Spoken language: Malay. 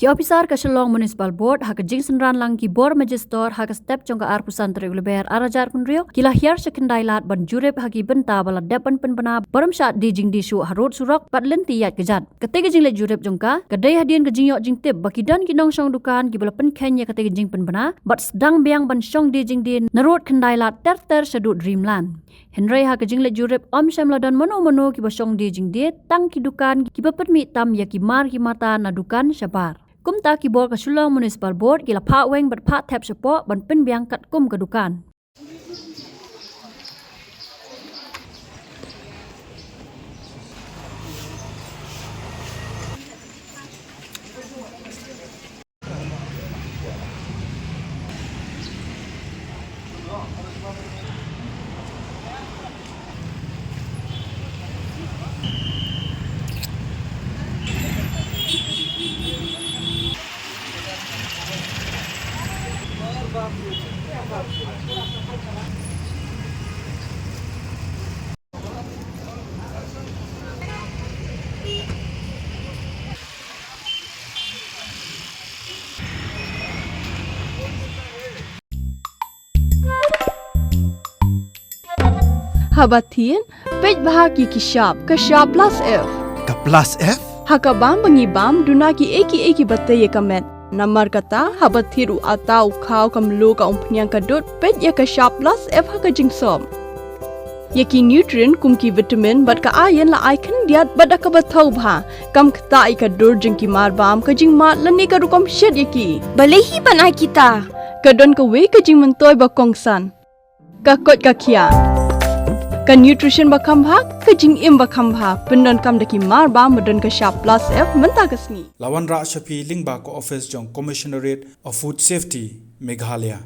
Ki Ophisar ka Shalong Municipal Board ha ka Jingsen ran lang ki Bor Magister ha ka step jong ka arpusan regular arajar kunrio kila hiar sa Khyndailad ban jurip ha ki benta bala depan penbana baram shat di jing di shu harut surok pat lenti yat kejat kate jing le jurip jong ka kadai hadian ka jing yok jing tip baki dan ki nong shong dukan ki bala pen khenya kate jing penbana bat sedang biang ban shong di jing din narot Khyndailad ter shadut dreamland Hynrei ha ka jing le jurip om shamladan mono ki basong di jing di tang ki dukan ki bapet mi tam ya ki mar ki mata na dukan shabar kum ta ki bor ka Shalong Municipal Board gila pha weng bat pha thep sepo ban pen biang kat kum ka dukan Habatin, pej bahagi ki sharp plus F. Ka plus F? Hakabam bangibam dunaki eki bataya kamet. Namar kata habatiru atau kau kamlu ka umpnyang kadut pej ya ka sharp plus F haka jingsom. Yaki nutrient kum ki vitamin bat ka iron la icon diat bat ka batau bha kam kta ka dur jing ki marbam ka jing mat lani ka rukom shed yaki. Balehi panai kita. Kadon ka we ka jing mentoy ba kongsan. Ka kot ka kia. Ka nutrition bakam bha ka jing im bakam bha pendon kam daki mar ba medon ka sharp plus F menta kasni Lawan Ra Shapi Lingba ko office jong Commissionerate of Food Safety Meghalaya